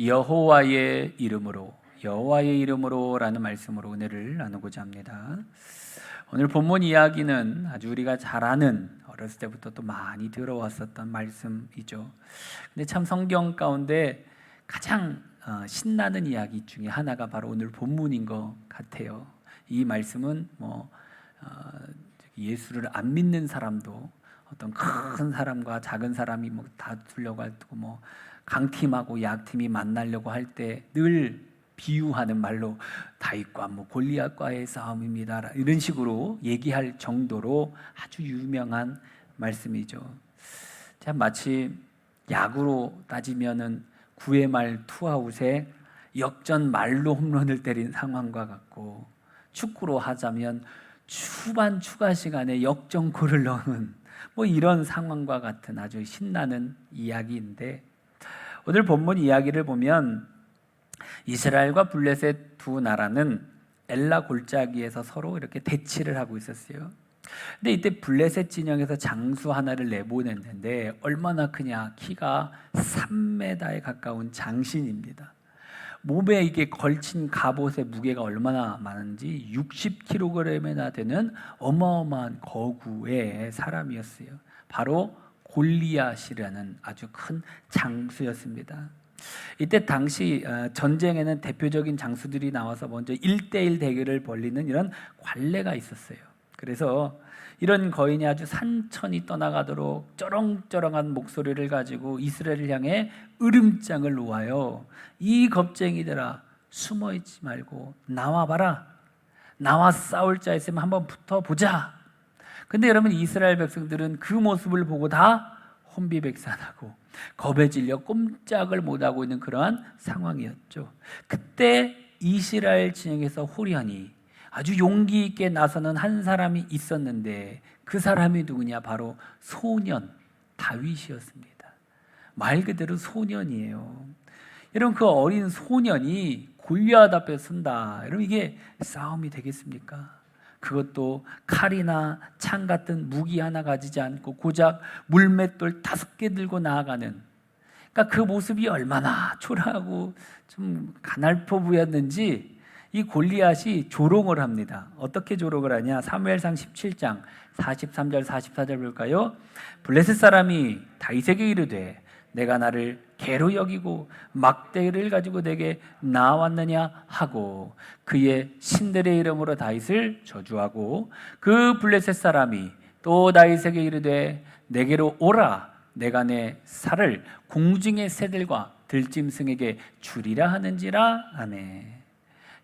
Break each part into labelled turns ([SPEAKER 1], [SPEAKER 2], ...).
[SPEAKER 1] 여호와의 이름으로라는 말씀으로 은혜를 나누고자 합니다. 오늘 본문 이야기는 아주 우리가 잘 아는, 어렸을 때부터 또 많이 들어왔었던 말씀이죠. 근데 참 성경 가운데 가장 신나는 이야기 중에 하나가 바로 오늘 본문인 것 같아요. 이 말씀은 예수를 안 믿는 사람도 어떤 큰 사람과 작은 사람이 다투려고 하고 강팀하고 약팀이 만나려고 할 때 늘 비유하는 말로 다윗과 골리앗과의 싸움입니다, 이런 식으로 얘기할 정도로 아주 유명한 말씀이죠. 참 마치 야구로 따지면은 9회 말 투아웃에 역전 말로 홈런을 때린 상황과 같고, 축구로 하자면 후반 추가 시간에 역전골을 넣은 이런 상황과 같은 아주 신나는 이야기인데, 오늘 본문 이야기를 보면 이스라엘과 블레셋 두 나라는 엘라 골짜기에서 서로 이렇게 대치를 하고 있었어요. 근데 이때 블레셋 진영에서 장수 하나를 내보냈는데 얼마나 크냐, 키가 3m에 가까운 장신입니다. 몸에 이게 걸친 갑옷의 무게가 얼마나 많은지 60kg이나 되는 어마어마한 거구의 사람이었어요. 바로 골리앗이라는 아주 큰 장수였습니다. 이때 당시 전쟁에는 대표적인 장수들이 나와서 먼저 1대1 대결을 벌이는 이런 관례가 있었어요. 그래서 이런 거인이 아주 산천이 떠나가도록 쩌렁쩌렁한 목소리를 가지고 이스라엘을 향해 으름장을 놓아요. 이 겁쟁이들아, 숨어있지 말고 나와봐라. 나와 싸울 자 있으면 한번 붙어보자. 근데 여러분, 이스라엘 백성들은 그 모습을 보고 다 혼비백산하고 겁에 질려 꼼짝을 못하고 있는 그러한 상황이었죠. 그때 이스라엘 진영에서 호련히 아주 용기 있게 나서는 한 사람이 있었는데, 그 사람이 누구냐? 바로 소년 다윗이었습니다. 말 그대로 소년이에요. 여러분, 그 어린 소년이 골리앗 앞에 선다. 여러분, 이게 싸움이 되겠습니까? 그것도 칼이나 창 같은 무기 하나 가지지 않고 고작 물맷돌 5개 들고 나아가는, 그러니까 그 모습이 얼마나 초라하고 좀 가날퍼 보였는지 이 골리앗이 조롱을 합니다. 어떻게 조롱을 하냐? 사무엘상 17장 43절 44절 볼까요? 블레셋 사람이 다윗에게 이르되 내가 나를 개로 여기고 막대를 가지고 내게 나왔느냐 하고 그의 신들의 이름으로 다윗을 저주하고, 그 블레셋 사람이 또 다윗에게 이르되 내게로 오라, 내가 내 살을 공중의 새들과 들짐승에게 주리라 하는지라. 아멘.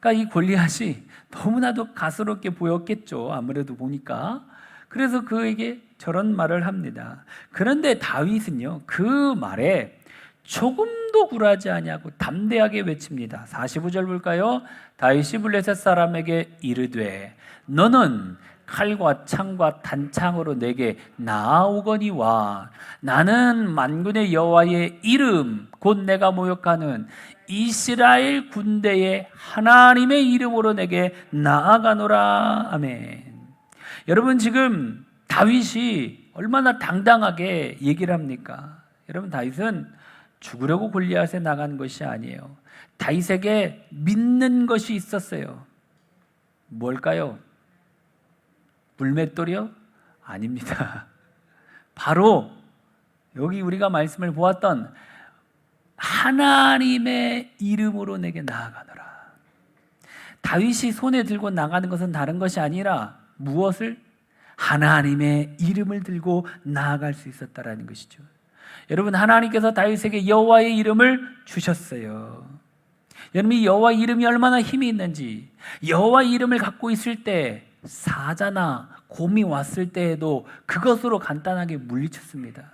[SPEAKER 1] 그러니까 이 골리앗이 너무나도 가스롭게 보였겠죠, 아무래도 보니까. 그래서 그에게 저런 말을 합니다. 그런데 다윗은요, 그 말에 조금도 굴하지 아니하고 담대하게 외칩니다. 45절 볼까요? 다윗이 블레셋 사람에게 이르되 너는 칼과 창과 단창으로 내게 나아오거니와 나는 만군의 여호와의 이름 곧 내가 모욕하는 이스라엘 군대의 하나님의 이름으로 내게 나아가노라. 아멘. 여러분, 지금 다윗이 얼마나 당당하게 얘기를 합니까? 여러분, 다윗은 죽으려고 골리앗에 나간 것이 아니에요. 다윗에게 믿는 것이 있었어요. 뭘까요? 물맷돌이요? 아닙니다. 바로 여기 우리가 말씀을 보았던 하나님의 이름으로 내게 나아가노라. 다윗이 손에 들고 나가는 것은 다른 것이 아니라 무엇을? 하나님의 이름을 들고 나아갈 수 있었다라는 것이죠. 여러분, 하나님께서 다윗에게 여호와의 이름을 주셨어요. 여러분, 이 여호와의 이름이 얼마나 힘이 있는지, 여호와의 이름을 갖고 있을 때 사자나 곰이 왔을 때에도 그것으로 간단하게 물리쳤습니다.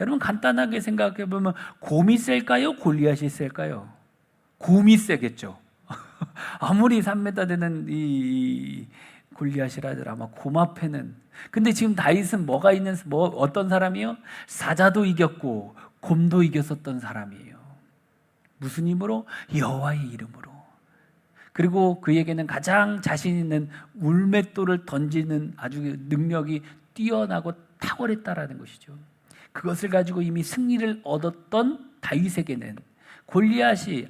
[SPEAKER 1] 여러분, 간단하게 생각해 보면 곰이 셀까요? 골리앗이 셀까요? 곰이 세겠죠. 아무리 3m 되는 이 골리앗이라더라 아마 곰 앞에는. 근데 지금 다윗은 어떤 사람이요? 사자도 이겼고 곰도 이겼었던 사람이에요. 무슨 힘으로? 여호와의 이름으로. 그리고 그에게는 가장 자신 있는 울맷돌을 던지는 아주 능력이 뛰어나고 탁월했다라는 것이죠. 그것을 가지고 이미 승리를 얻었던 다윗에게는 골리앗이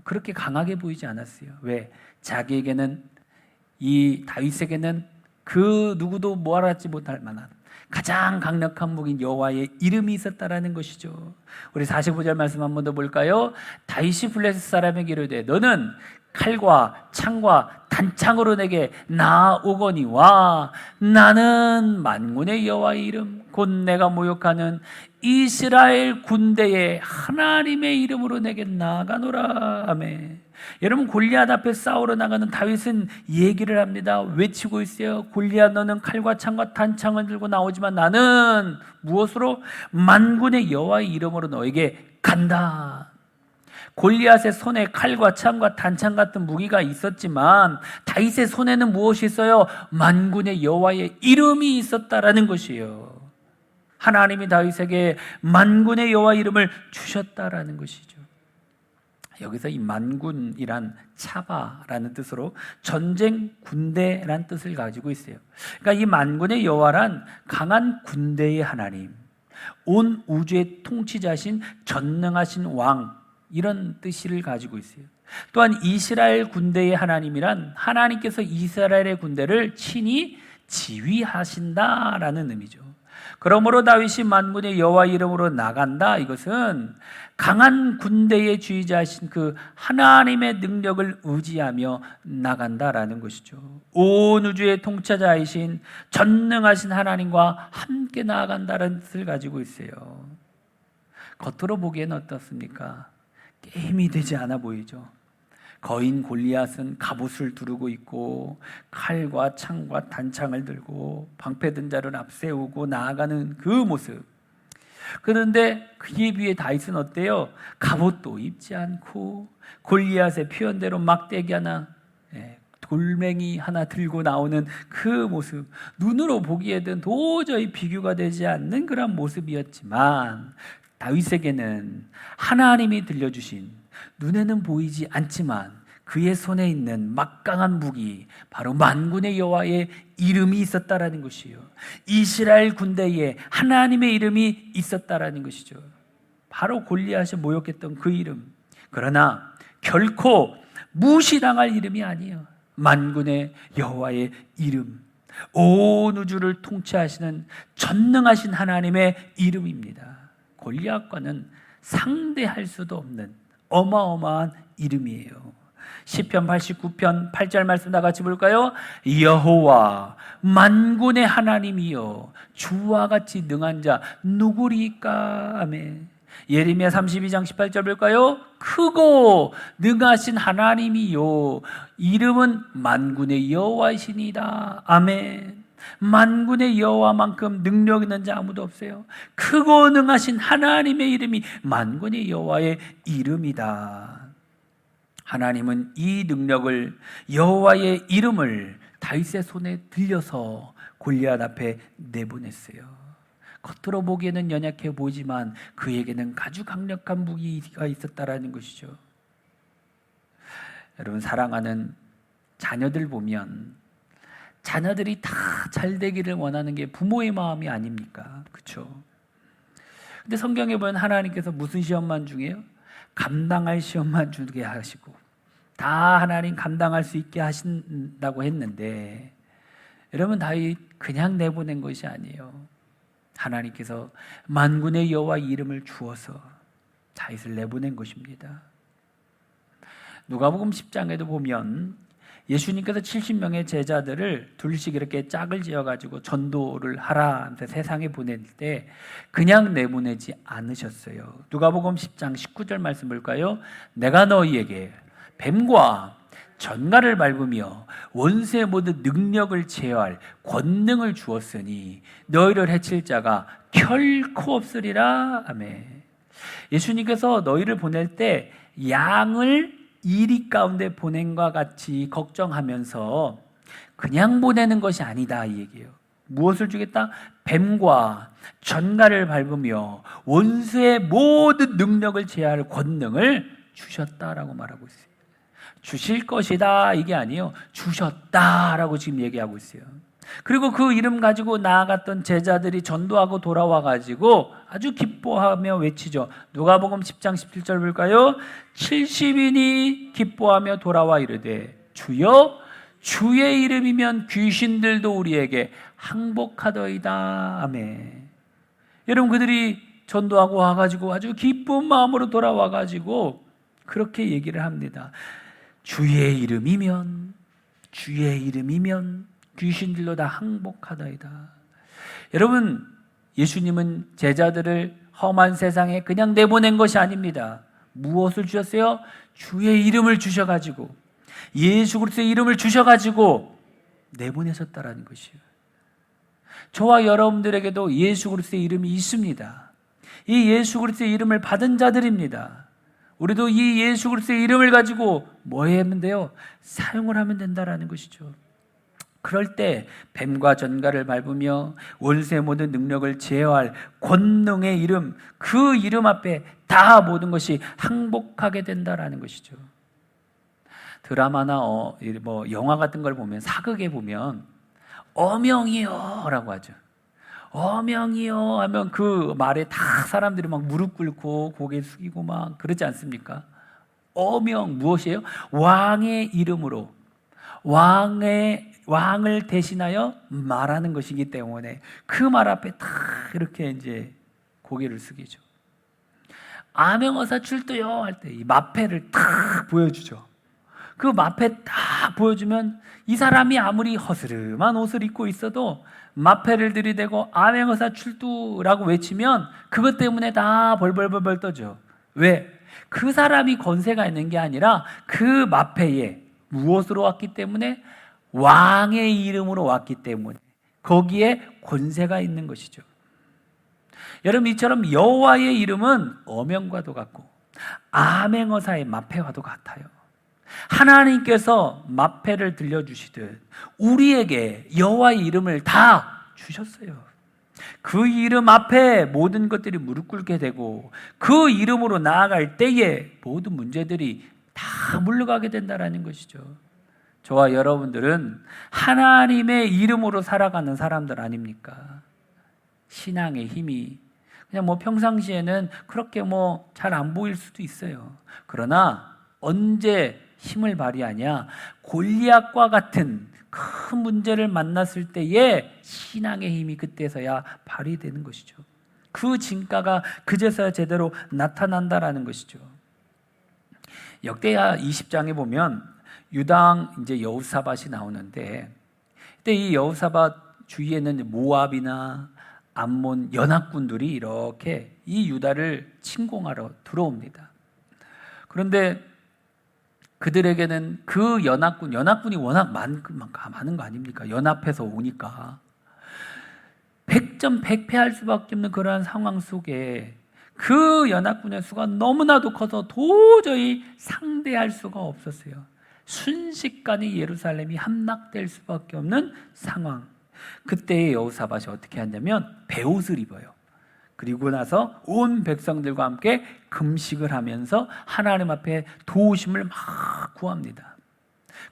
[SPEAKER 1] 그렇게 강하게 보이지 않았어요. 왜? 자기에게는, 이 다윗에게는 그 누구도 모아라지 못할 만한 가장 강력한 무기인 여호와의 이름이 있었다라는 것이죠. 우리 45절 말씀 한 번 더 볼까요? 다윗이 블레셋 사람에게 이르되 너는 칼과 창과 단창으로 내게 나오거니와 나는 만군의 여호와의 이름 곧 내가 모욕하는 이스라엘 군대의 하나님의 이름으로 내게 나아가노라. 아멘. 여러분, 골리앗 앞에 싸우러 나가는 다윗은 얘기를 합니다. 외치고 있어요. 골리앗, 너는 칼과 창과 단창을 들고 나오지만 나는 무엇으로? 만군의 여호와의 이름으로 너에게 간다. 골리앗의 손에 칼과 창과 단창 같은 무기가 있었지만 다윗의 손에는 무엇이 있어요? 만군의 여호와의 이름이 있었다라는 것이에요. 하나님이 다윗에게 만군의 여호와 이름을 주셨다라는 것이죠. 여기서 이 만군이란 차바라는 뜻으로 전쟁 군대란 뜻을 가지고 있어요. 그러니까 이 만군의 여호와란 강한 군대의 하나님, 온 우주의 통치자신 전능하신 왕, 이런 뜻을 가지고 있어요. 또한 이스라엘 군대의 하나님이란 하나님께서 이스라엘의 군대를 친히 지휘하신다라는 의미죠. 그러므로 다윗이 만군의 여호와 이름으로 나간다, 이것은 강한 군대의 주의자이신 그 하나님의 능력을 의지하며 나간다라는 것이죠. 온 우주의 통치자이신 전능하신 하나님과 함께 나아간다는 뜻을 가지고 있어요. 겉으로 보기에는 어떻습니까? 게임이 되지 않아 보이죠. 거인 골리앗은 갑옷을 두르고 있고 칼과 창과 단창을 들고 방패든 자를 앞세우고 나아가는 그 모습. 그런데 그에 비해 다윗은 어때요? 갑옷도 입지 않고 골리앗의 표현대로 막대기 하나, 돌멩이 하나 들고 나오는 그 모습, 눈으로 보기에는 도저히 비교가 되지 않는 그런 모습이었지만 다윗에게는 하나님이 들려주신, 눈에는 보이지 않지만 그의 손에 있는 막강한 무기, 바로 만군의 여호와의 이름이 있었다라는 것이요, 이스라엘 군대에 하나님의 이름이 있었다라는 것이죠. 바로 골리앗이 모욕했던 그 이름. 그러나 결코 무시당할 이름이 아니에요. 만군의 여호와의 이름, 온 우주를 통치하시는 전능하신 하나님의 이름입니다. 골리앗과는 상대할 수도 없는 어마어마한 이름이에요. 시편 89편 8절 말씀 다 같이 볼까요? 여호와 만군의 하나님이여 주와 같이 능한 자 누구리까? 아멘. 예레미야 32장 18절 볼까요? 크고 능하신 하나님이요 이름은 만군의 여호와이시니이다. 아멘. 만군의 여호와만큼 능력 있는 자 아무도 없어요. 크고 능하신 하나님의 이름이 만군의 여호와의 이름이다. 하나님은 이 능력을, 여호와의 이름을 다윗의 손에 들려서 골리앗 앞에 내보냈어요. 겉으로 보기에는 연약해 보이지만 그에게는 아주 강력한 무기가 있었다라는 것이죠. 여러분, 사랑하는 자녀들 보면 자녀들이 다 잘 되기를 원하는 게 부모의 마음이 아닙니까? 그렇죠? 근데 성경에 보면 하나님께서 무슨 시험만 중에요? 감당할 시험만 주게 하시고 다 하나님 감당할 수 있게 하신다고 했는데, 여러분, 다윗 그냥 내보낸 것이 아니에요. 하나님께서 만군의 여호와 이름을 주어서 다윗을 내보낸 것입니다. 누가복음 10장에도 보면 예수님께서 70명의 제자들을 둘씩 이렇게 짝을 지어가지고 전도를 하라 하면서 세상에 보낼 때 그냥 내보내지 않으셨어요. 누가복음 10장 19절 말씀 볼까요? 내가 너희에게 뱀과 전갈을 밟으며 원수의 모든 능력을 제어할 권능을 주었으니 너희를 해칠 자가 결코 없으리라. 아멘. 예수님께서 너희를 보낼 때 양을 이리 가운데 보낸과 같이 걱정하면서 그냥 보내는 것이 아니다, 이 얘기예요. 무엇을 주겠다? 뱀과 전갈을 밟으며 원수의 모든 능력을 제어할 권능을 주셨다라고 말하고 있어요. 주실 것이다 이게 아니에요. 주셨다라고 지금 얘기하고 있어요. 그리고 그 이름 가지고 나아갔던 제자들이 전도하고 돌아와 가지고 아주 기뻐하며 외치죠. 누가복음 10장 17절 볼까요? 70인이 기뻐하며 돌아와 이르되 주여 주의 이름이면 귀신들도 우리에게 항복하더이다. 아멘. 여러분, 그들이 전도하고 와가지고 아주 기쁜 마음으로 돌아와가지고 그렇게 얘기를 합니다. 주의 이름이면 귀신들도 다 항복하더이다. 여러분, 예수님은 제자들을 험한 세상에 그냥 내보낸 것이 아닙니다. 무엇을 주셨어요? 주의 이름을 주셔가지고, 예수 그리스도의 이름을 주셔가지고 내보내셨다라는 것이에요. 저와 여러분들에게도 예수 그리스도의 이름이 있습니다. 이 예수 그리스도의 이름을 받은 자들입니다. 우리도 이 예수 그리스도의 이름을 가지고 뭐 하면 돼요? 사용을 하면 된다라는 것이죠. 그럴 때 뱀과 전갈을 밟으며 원수의 모든 능력을 제어할 권능의 이름, 그 이름 앞에 다 모든 것이 항복하게 된다라는 것이죠. 드라마나 영화 같은 걸 보면, 사극에 보면 어명이요 라고 하죠. 어명이요 하면 그 말에 다 사람들이 막 무릎 꿇고 고개 숙이고 막 그러지 않습니까? 어명 무엇이에요? 왕의 이름으로 왕을 대신하여 말하는 것이기 때문에 그 말 앞에 다 이렇게 이제 고개를 숙이죠. 암행어사 출두요 할 때 이 마패를 딱 보여주죠. 그 마패 딱 보여주면 이 사람이 아무리 허스름한 옷을 입고 있어도 마패를 들이대고 암행어사 출두라고 외치면 그것 때문에 다 벌벌벌 떠죠. 왜? 그 사람이 권세가 있는 게 아니라 그 마패에 무엇으로 왔기 때문에? 왕의 이름으로 왔기 때문에 거기에 권세가 있는 것이죠. 여러분, 이처럼 여호와의 이름은 어명과도 같고 암행어사의 마패와도 같아요. 하나님께서 마패를 들려주시듯 우리에게 여호와의 이름을 다 주셨어요. 그 이름 앞에 모든 것들이 무릎 꿇게 되고 그 이름으로 나아갈 때에 모든 문제들이 다 물러가게 된다는 것이죠. 저와 여러분들은 하나님의 이름으로 살아가는 사람들 아닙니까? 신앙의 힘이 그냥 평상시에는 그렇게 잘 안 보일 수도 있어요. 그러나 언제 힘을 발휘하냐? 골리앗과 같은 큰 문제를 만났을 때에 신앙의 힘이 그때서야 발휘되는 것이죠. 그 진가가 그제서야 제대로 나타난다라는 것이죠. 역대하 20장에 보면 유다왕 이제 여호사밧이 나오는데, 그때 이 여호사밧 주위에는 모압이나 암몬 연합군들이 이렇게 이 유다를 침공하러 들어옵니다. 그런데 그들에게는 그 연합군이 워낙 많은 거 아닙니까? 연합해서 오니까 백전백패할 수밖에 없는 그러한 상황 속에 그 연합군의 수가 너무나도 커서 도저히 상대할 수가 없었어요. 순식간에 예루살렘이 함락될 수밖에 없는 상황. 그때의 여호사밧이 어떻게 하냐면 베옷을 입어요. 그리고 나서 온 백성들과 함께 금식을 하면서 하나님 앞에 도우심을 막 구합니다.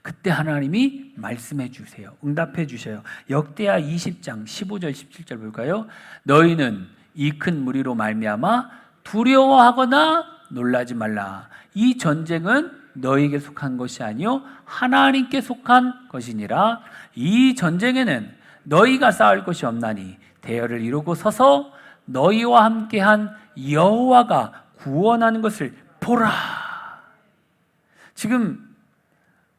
[SPEAKER 1] 그때 하나님이 말씀해 주세요. 응답해 주셔요. 역대하 20장 15절 17절 볼까요? 너희는 이 큰 무리로 말미암아 두려워하거나 놀라지 말라. 이 전쟁은 너희에게 속한 것이 아니요 하나님께 속한 것이니라. 이 전쟁에는 너희가 싸울 것이 없나니 대열을 이루고 서서 너희와 함께한 여호와가 구원하는 것을 보라. 지금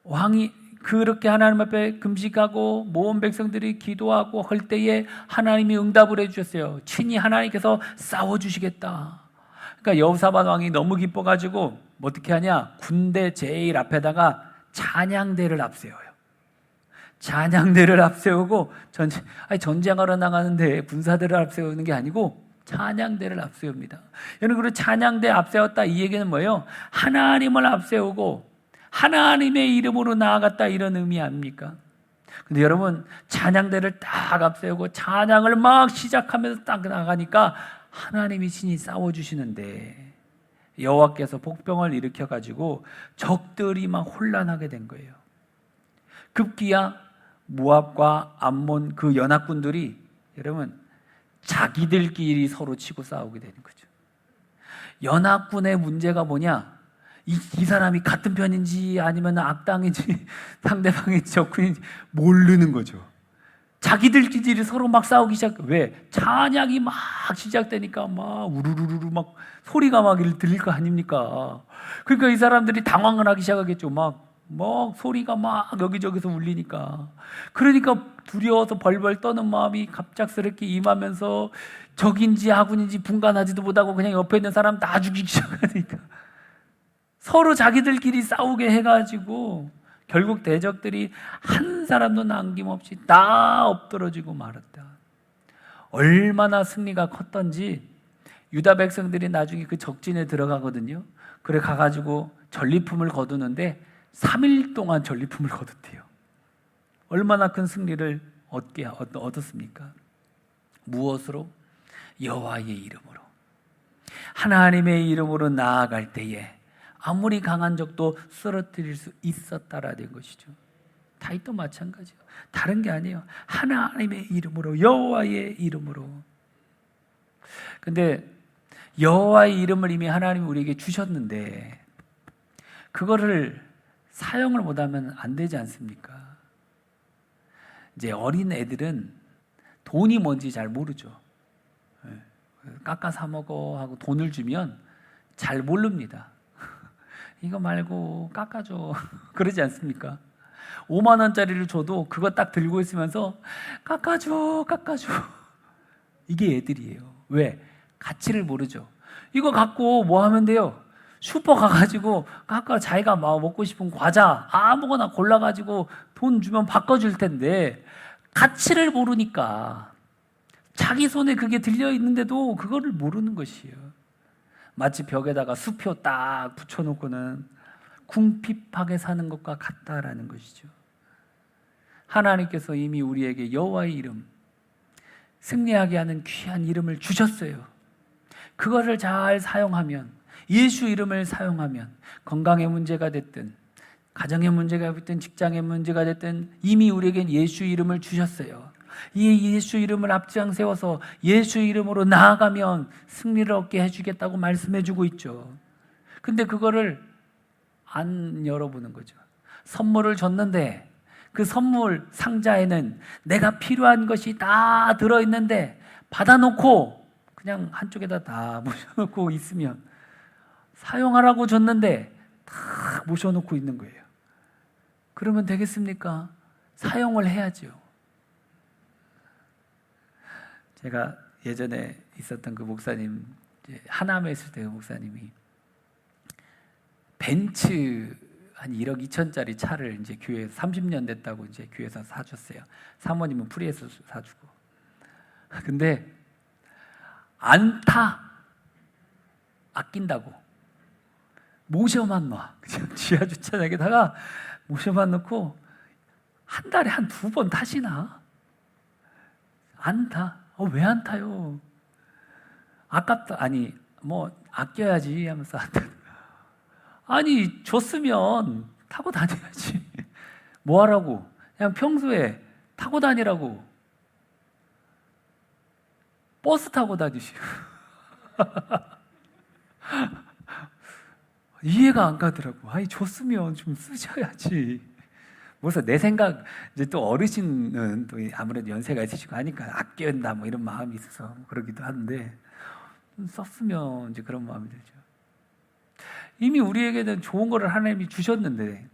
[SPEAKER 1] 왕이 그렇게 하나님 앞에 금식하고 모든 백성들이 기도하고 할 때에 하나님이 응답을 해주셨어요. 친히 하나님께서 싸워주시겠다. 그러니까 여호사밧 왕이 너무 기뻐가지고 어떻게 하냐? 군대 제일 앞에다가 찬양대를 앞세워요. 찬양대를 앞세우고 전쟁하러 나가는데 군사대를 앞세우는 게 아니고 찬양대를 앞세웁니다. 여러분, 그 찬양대 앞세웠다 이 얘기는 뭐예요? 하나님을 앞세우고 하나님의 이름으로 나아갔다 이런 의미 아닙니까? 근데 여러분, 찬양대를 딱 앞세우고 찬양을 막 시작하면서 딱 나가니까 하나님이 친히 싸워주시는데 여호와께서 복병을 일으켜가지고 적들이 막 혼란하게 된 거예요. 급기야 모압과 암몬 그 연합군들이 여러분 자기들끼리 서로 치고 싸우게 되는 거죠. 연합군의 문제가 뭐냐? 이 사람이 같은 편인지 아니면 악당인지 상대방인지 적군인지 모르는 거죠. 자기들끼리 서로 막 싸우기 시작. 왜? 찬양이 막 시작되니까 막 우르르르 막 소리가 막 들릴 거 아닙니까? 그러니까 이 사람들이 당황을 하기 시작하겠죠. 막 소리가 막 여기저기서 울리니까. 그러니까 두려워서 벌벌 떠는 마음이 갑작스럽게 임하면서 적인지 아군인지 분간하지도 못하고 그냥 옆에 있는 사람 다 죽이기 시작하니까 서로 자기들끼리 싸우게 해가지고 결국 대적들이 한 사람도 남김없이 다 엎드러지고 말았다. 얼마나 승리가 컸던지 유다 백성들이 나중에 그 적진에 들어가거든요. 그래 가가지고 전리품을 거두는데 3일 동안 전리품을 거뒀대요. 얼마나 큰 승리를 얻었습니까? 무엇으로? 여호와의 이름으로. 하나님의 이름으로 나아갈 때에 아무리 강한 적도 쓰러뜨릴 수 있었다라는 것이죠. 다윗도 마찬가지예요. 다른 게 아니에요. 하나님의 이름으로, 여호와의 이름으로. 근데 여호와의 이름을 이미 하나님이 우리에게 주셨는데 그거를 사용을 못하면 안 되지 않습니까? 이제 어린 애들은 돈이 뭔지 잘 모르죠. 깎아 사 먹어 하고 돈을 주면 잘 모릅니다. 이거 말고 깎아줘 그러지 않습니까? 5만 원짜리를 줘도 그거 딱 들고 있으면서 깎아줘 이게 애들이에요. 왜? 가치를 모르죠. 이거 갖고 뭐 하면 돼요? 슈퍼 가가지고 깎아 자기가 먹고 싶은 과자 아무거나 골라가지고 돈 주면 바꿔줄 텐데 가치를 모르니까 자기 손에 그게 들려있는데도 그거를 모르는 것이에요. 마치 벽에다가 수표 딱 붙여놓고는 궁핍하게 사는 것과 같다라는 것이죠. 하나님께서 이미 우리에게 여호와의 이름, 승리하게 하는 귀한 이름을 주셨어요. 그거를 잘 사용하면, 예수 이름을 사용하면 건강의 문제가 됐든 가정의 문제가 됐든 직장의 문제가 됐든 이미 우리에겐 예수 이름을 주셨어요. 이 예수 이름을 앞장 세워서 예수 이름으로 나아가면 승리를 얻게 해주겠다고 말씀해주고 있죠. 근데 그거를 안 열어보는 거죠. 선물을 줬는데 그 선물 상자에는 내가 필요한 것이 다 들어있는데 받아놓고 그냥 한쪽에다 다 모셔놓고 있으면 사용하라고 줬는데 다 모셔놓고 있는 거예요. 그러면 되겠습니까? 사용을 해야죠. 제가 예전에 있었던 그 목사님, 하남에 있을 때 그 목사님이 벤츠 한 1억 2천짜리 차를 이제 교회에서 30년 됐다고 이제 교회에서 사줬어요. 사모님은 프리에서 사주고. 근데 안 타. 아낀다고. 모셔만 놔. 그냥 지하 주차장에다가 모셔만 놓고 한 달에 한 2번 타시나? 안 타. 왜 안 타요? 아깝다. 아니, 아껴야지 하면서 안 타. 아니, 줬으면 타고 다녀야지. 뭐 하라고? 그냥 평소에 타고 다니라고. 버스 타고 다니시고. 이해가 안 가더라고. 아니, 줬으면 좀 쓰셔야지. 그래서 내 생각, 이제 또 어르신은 또 아무래도 연세가 있으시고 하니까 아껴야 한다 이런 마음이 있어서 그러기도 하는데 썼으면 이제 그런 마음이 들죠. 이미 우리에게는 좋은 거를 하나님이 주셨는데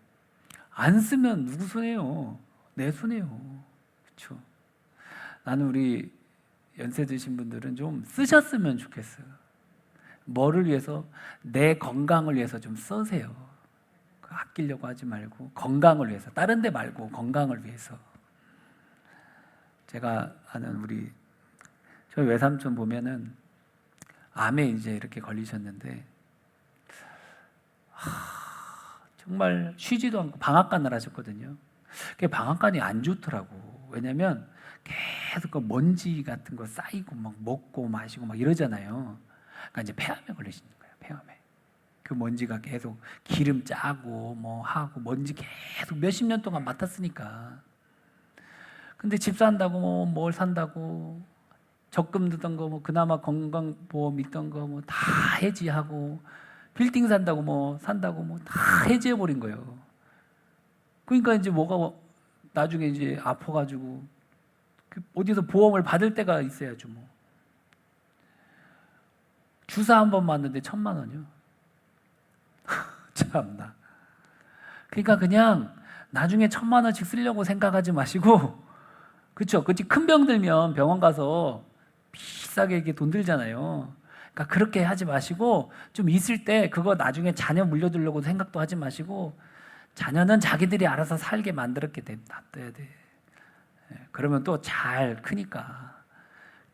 [SPEAKER 1] 안 쓰면 누구 손해요? 내 손해요. 그렇죠? 나는 우리 연세 드신 분들은 좀 쓰셨으면 좋겠어요. 뭐를 위해서? 내 건강을 위해서 좀 쓰세요. 아끼려고 하지 말고 건강을 위해서, 다른 데 말고 건강을 위해서. 제가 아는 저희 외삼촌 보면은 암에 이제 이렇게 걸리셨는데 정말 쉬지도 않고 방앗간을 하셨거든요. 그게 방앗간이 안 좋더라고. 왜냐면 계속 그 먼지 같은 거 쌓이고 막 먹고 마시고 막 이러잖아요. 그러니까 이제 폐암에 걸리시는 거예요. 폐암에. 그 먼지가 계속 기름 짜고 하고 먼지 계속 몇십 년 동안 맡았으니까. 근데 집 산다고 뭐 뭘 산다고 적금 드던 거 뭐 그나마 건강보험 있던 거 뭐 다 해지하고 빌딩 산다고 뭐 산다고 뭐 다 해지해 버린 거예요. 그러니까 이제 뭐가 나중에 이제 아파가지고 어디서 보험을 받을 때가 있어야죠. 뭐 주사 한 번 맞는데 1,000만 원이요. 참나. 그러니까 그냥 나중에 1,000만 원씩 쓰려고 생각하지 마시고, 그렇죠? 그치? 큰 병 들면 병원 가서 비싸게 이렇게 돈 들잖아요. 그러니까 그렇게 하지 마시고 좀 있을 때 그거 나중에 자녀 물려주려고 생각도 하지 마시고, 자녀는 자기들이 알아서 살게 만들었게 놔둬야 돼. 그러면 또 잘 크니까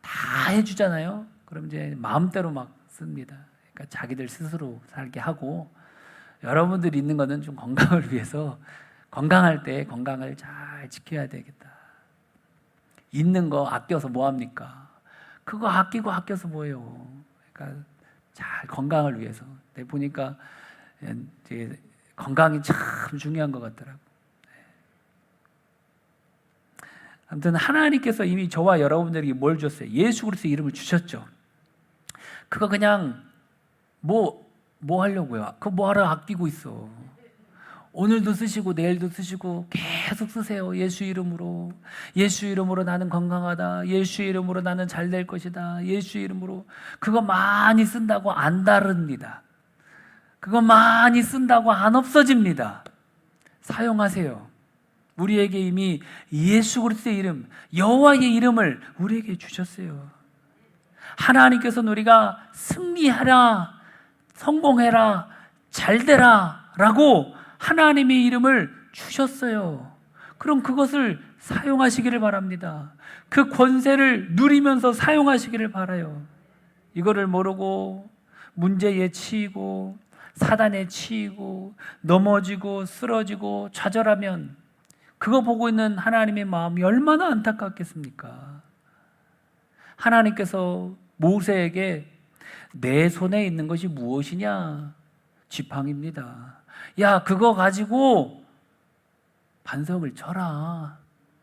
[SPEAKER 1] 다 해주잖아요. 그럼 이제 마음대로 막 씁니다. 그러니까 자기들 스스로 살게 하고, 여러분들이 있는 거는 좀 건강을 위해서 건강할 때 건강을 잘 지켜야 되겠다. 있는 거 아껴서 뭐 합니까? 그거 아끼고 아껴서 뭐예요? 그러니까 잘 건강을 위해서. 보니까 이제 건강이 참 중요한 것 같더라고요. 아무튼 하나님께서 이미 저와 여러분들에게 뭘 줬어요? 예수 그리스도의 이름을 주셨죠. 그거 그냥 뭐 하려고요? 그거 뭐하러 아끼고 있어? 오늘도 쓰시고 내일도 쓰시고 계속 쓰세요. 예수 이름으로. 예수 이름으로 나는 건강하다. 예수 이름으로 나는 잘 될 것이다. 예수 이름으로. 그거 많이 쓴다고 안 다릅니다. 그거 많이 쓴다고 안 없어집니다. 사용하세요. 우리에게 이미 예수 그리스도의 이름, 여호와의 이름을 우리에게 주셨어요. 하나님께서는 우리가 승리하라, 성공해라, 잘되라 라고 하나님의 이름을 주셨어요. 그럼 그것을 사용하시기를 바랍니다. 그 권세를 누리면서 사용하시기를 바라요. 이거를 모르고 문제에 치이고 사단에 치이고 넘어지고 쓰러지고 좌절하면 그거 보고 있는 하나님의 마음이 얼마나 안타깝겠습니까? 하나님께서 모세에게 내 손에 있는 것이 무엇이냐? 지팡이입니다. 야, 그거 가지고 반석을 쳐라.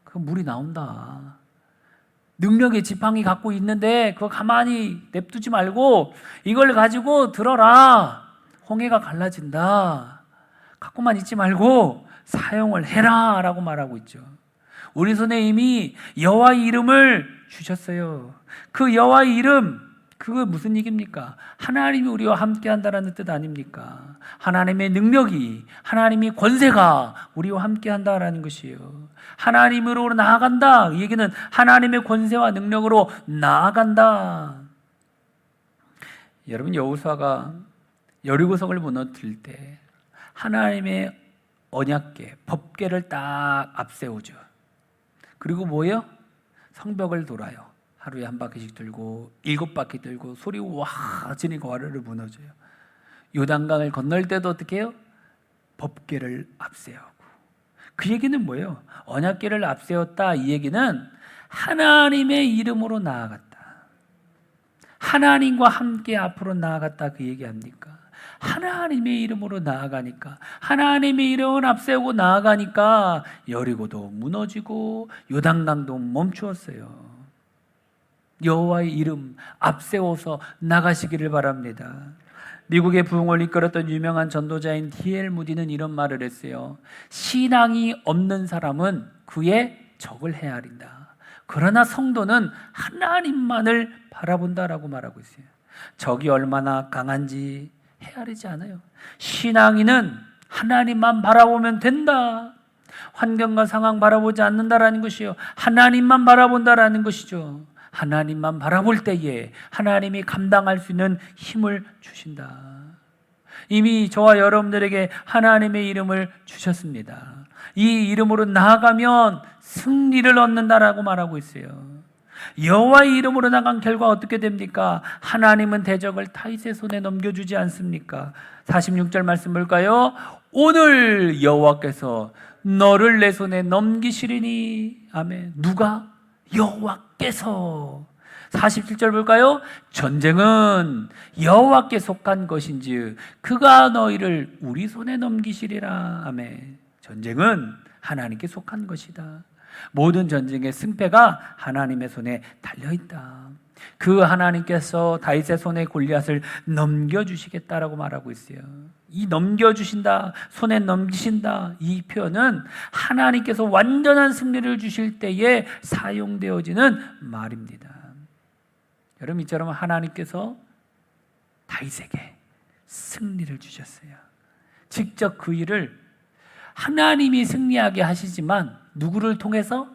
[SPEAKER 1] 그 물이 나온다. 능력의 지팡이 갖고 있는데 그거 가만히 냅두지 말고 이걸 가지고 들어라. 홍해가 갈라진다. 갖고만 있지 말고 사용을 해라 라고 말하고 있죠. 우리 손에 이미 여호와의 이름을 주셨어요. 그 여호와의 이름, 그거 무슨 얘기입니까? 하나님이 우리와 함께 한다는 뜻 아닙니까? 하나님의 능력이, 하나님의 권세가 우리와 함께 한다는 것이에요. 하나님으로 나아간다. 이 얘기는 하나님의 권세와 능력으로 나아간다. 여러분, 여호수아가 여리고성을 무너뜨릴 때 하나님의 언약궤, 법궤를 딱 앞세우죠. 그리고 뭐예요? 성벽을 돌아요. 하루에 한 바퀴씩 들고 7바퀴 들고 소리 와 지니까 와르르 무너져요. 요단강을 건널 때도 어떻게 해요? 법궤를 앞세우고. 그 얘기는 뭐예요? 언약궤를 앞세웠다. 이 얘기는 하나님의 이름으로 나아갔다. 하나님과 함께 앞으로 나아갔다. 그 얘기 아닙니까? 하나님의 이름으로 나아가니까, 하나님의 이름을 앞세우고 나아가니까 여리고도 무너지고 요단강도 멈추었어요. 여호와의 이름 앞세워서 나가시기를 바랍니다. 미국의 부흥을 이끌었던 유명한 전도자인 D.L. 무디는 이런 말을 했어요. 신앙이 없는 사람은 그의 적을 헤아린다. 그러나 성도는 하나님만을 바라본다라고 말하고 있어요. 적이 얼마나 강한지 헤아리지 않아요. 신앙인은 하나님만 바라보면 된다. 환경과 상황 바라보지 않는다라는 것이요, 하나님만 바라본다라는 것이죠. 하나님만 바라볼 때에 하나님이 감당할 수 있는 힘을 주신다. 이미 저와 여러분들에게 하나님의 이름을 주셨습니다. 이 이름으로 나아가면 승리를 얻는다라고 말하고 있어요. 여호와의 이름으로 나간 결과 어떻게 됩니까? 하나님은 대적을 다윗의 손에 넘겨주지 않습니까? 46절 말씀 볼까요? 오늘 여호와께서 너를 내 손에 넘기시리니. 아멘. 누가? 여호와께서. 47절 볼까요? 전쟁은 여호와께 속한 것인지 그가 너희를 우리 손에 넘기시리라. 아멘. 전쟁은 하나님께 속한 것이다. 모든 전쟁의 승패가 하나님의 손에 달려있다. 그 하나님께서 다윗의 손에 골리앗을 넘겨주시겠다라고 말하고 있어요. 이 넘겨주신다, 손에 넘기신다, 이 표현은 하나님께서 완전한 승리를 주실 때에 사용되어지는 말입니다. 여러분, 이처럼 하나님께서 다윗에게 승리를 주셨어요. 직접 그 일을 하나님이 승리하게 하시지만 누구를 통해서?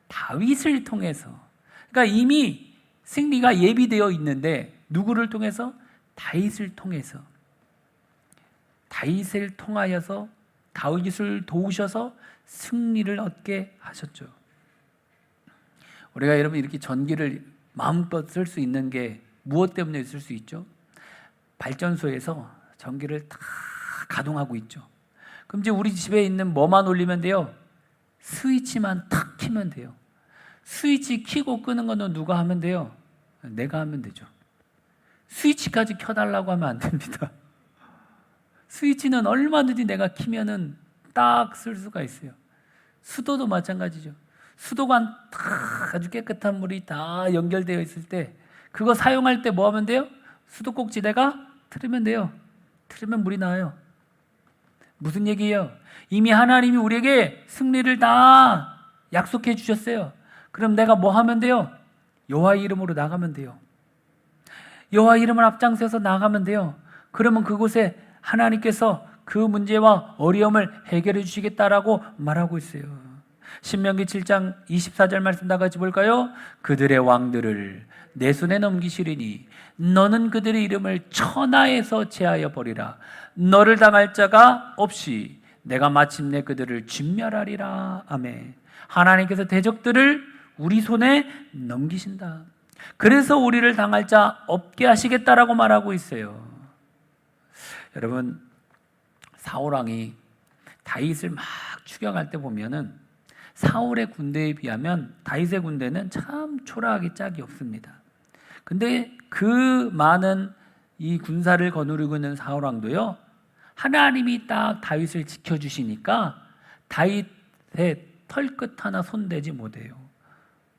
[SPEAKER 1] 다윗을 통해서. 그러니까 이미 승리가 예비되어 있는데 누구를 통해서? 다윗을 통해서. 다윗을 통하여서 다윗을 도우셔서 승리를 얻게 하셨죠. 우리가 여러분 이렇게 전기를 마음껏 쓸 수 있는 게 무엇 때문에 쓸 수 있죠? 발전소에서 전기를 다 가동하고 있죠. 그럼 이제 우리 집에 있는 뭐만 올리면 돼요? 스위치만 탁 키면 돼요. 스위치 키고 끄는 거는 누가 하면 돼요? 내가 하면 되죠. 스위치까지 켜달라고 하면 안 됩니다. 스위치는 얼마든지 내가 키면은 딱 쓸 수가 있어요. 수도도 마찬가지죠. 수도관 딱 아주 깨끗한 물이 다 연결되어 있을 때 그거 사용할 때 뭐 하면 돼요? 수도꼭지대가 틀으면 돼요. 틀으면 물이 나와요. 무슨 얘기예요? 이미 하나님이 우리에게 승리를 다 약속해 주셨어요. 그럼 내가 뭐 하면 돼요? 여호와의 이름으로 나가면 돼요. 여호와의 이름을 앞장서서 나가면 돼요. 그러면 그곳에 하나님께서 그 문제와 어려움을 해결해 주시겠다라고 말하고 있어요. 신명기 7장 24절 말씀 다 같이 볼까요? 그들의 왕들을 내 손에 넘기시리니 너는 그들의 이름을 천하에서 제하여 버리라. 너를 당할 자가 없이 내가 마침내 그들을 진멸하리라. 아멘. 하나님께서 대적들을 우리 손에 넘기신다. 그래서 우리를 당할 자 없게 하시겠다라고 말하고 있어요. 여러분, 사울왕이 다윗을 막 추격할 때 보면은 사울의 군대에 비하면 다윗의 군대는 참 초라하게 짝이 없습니다. 근데 그 많은 이 군사를 거느리고 있는 사울왕도요, 하나님이 딱 다윗을 지켜주시니까 다윗의 털끝 하나 손대지 못해요.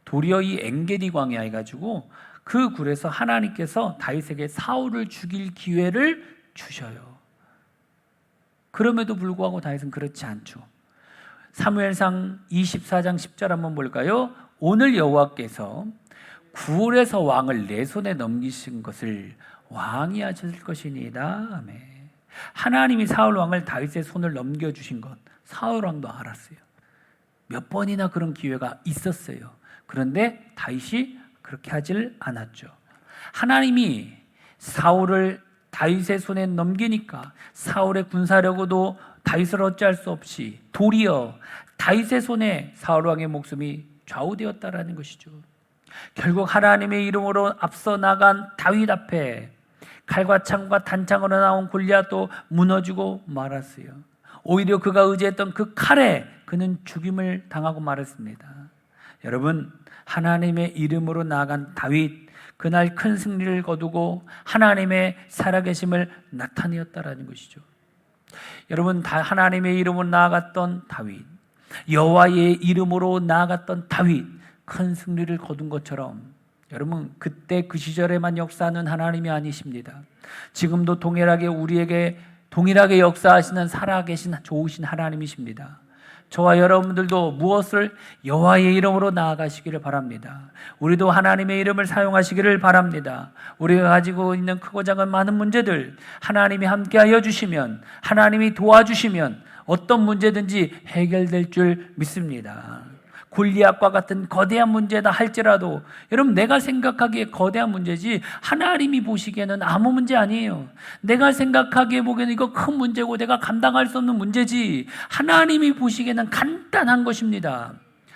[SPEAKER 1] 도리어 이 엔게디 광야 해가지고 그 굴에서 하나님께서 다윗에게 사울을 죽일 기회를 주셔요. 그럼에도 불구하고 다윗은 그렇지 않죠. 사무엘상 24장 10절 한번 볼까요? 오늘 여호와께서 굴에서 왕을 내 손에 넘기신 것을 왕이 하실 것이니이다. 아멘. 하나님이 사울 왕을 다윗의 손을 넘겨주신 것 사울 왕도 알았어요. 몇 번이나 그런 기회가 있었어요. 그런데 다윗이 그렇게 하질 않았죠. 하나님이 사울을 다윗의 손에 넘기니까 사울의 군사력으로도 다윗을 어찌할 수 없이 도리어 다윗의 손에 사울 왕의 목숨이 좌우되었다라는 것이죠. 결국 하나님의 이름으로 앞서 나간 다윗 앞에 칼과 창과 단창으로 나온 골리앗도 무너지고 말았어요. 오히려 그가 의지했던 그 칼에 그는 죽임을 당하고 말았습니다. 여러분, 하나님의 이름으로 나아간 다윗, 그날 큰 승리를 거두고 하나님의 살아계심을 나타내었다라는 것이죠. 여러분, 다 하나님의 이름으로 나아갔던 다윗, 여호와의 이름으로 나아갔던 다윗, 큰 승리를 거둔 것처럼 여러분, 그때 그 시절에만 역사하는 하나님이 아니십니다. 지금도 우리에게 동일하게 역사하시는 살아계신 좋으신 하나님이십니다. 저와 여러분들도 무엇을 여호와의 이름으로 나아가시기를 바랍니다. 우리도 하나님의 이름을 사용하시기를 바랍니다. 우리가 가지고 있는 크고 작은 많은 문제들 하나님이 함께하여 주시면, 하나님이 도와주시면 어떤 문제든지 해결될 줄 믿습니다. 골리앗과 같은 거대한 문제다 할지라도 여러분, 내가 생각하기에 거대한 문제지 하나님이 보시기에는 아무 문제 아니에요. 내가 생각하기에 보기에는 이거 큰 문제고 내가 감당할 수 없는 문제지 하나님이 보시기에는 간단한 것입니다.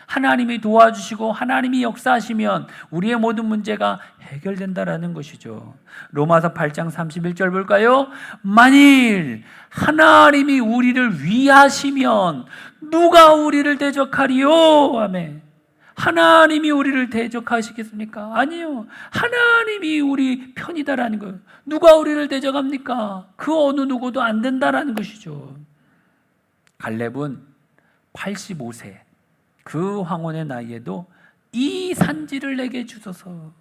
[SPEAKER 1] 하나님이 도와주시고 하나님이 역사하시면 우리의 모든 문제가 해결된다라는 것이죠. 로마서 8장 31절 볼까요? 만일 하나님이 우리를 위하시면 누가 우리를 대적하리요? 아멘. 하나님이 우리를 대적하시겠습니까? 아니요. 하나님이 우리 편이다라는 거예요. 누가 우리를 대적합니까? 그 어느 누구도 안 된다라는 것이죠. 갈렙은 85세 그 황혼의 나이에도 이 산지를 내게 주소서.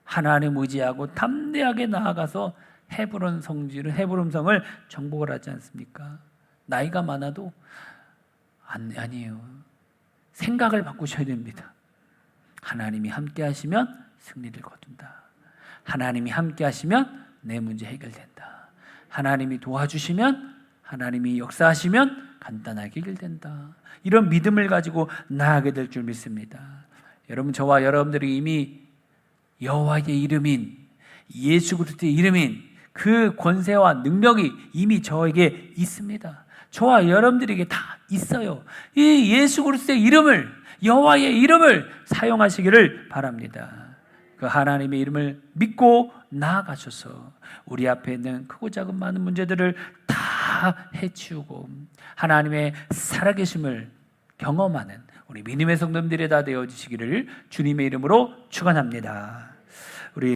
[SPEAKER 1] 하나님 의지하고 담대하게 나아가서 헤브론 성을 정복을 하지 않습니까? 나이가 많아도 아니에요. 생각을 바꾸셔야 됩니다. 하나님이 함께 하시면 승리를 거둔다. 하나님이 함께 하시면 내 문제 해결된다. 하나님이 도와주시면, 하나님이 역사하시면 간단하게 해결된다. 이런 믿음을 가지고 나아가게 될 줄 믿습니다. 여러분, 저와 여러분들이 이미 여호와의 이름인, 예수 그리스도의 이름인 그 권세와 능력이 이미 저에게 있습니다. 저와 여러분들에게 다 있어요. 이 예수 그리스도의 이름을, 여호와의 이름을 사용하시기를 바랍니다. 그 하나님의 이름을 믿고 나아가셔서 우리 앞에 있는 크고 작은 많은 문제들을 다 해치우고 하나님의 살아계심을 경험하는 우리 믿음의 성도들이 다 되어지시기를 주님의 이름으로 축원합니다.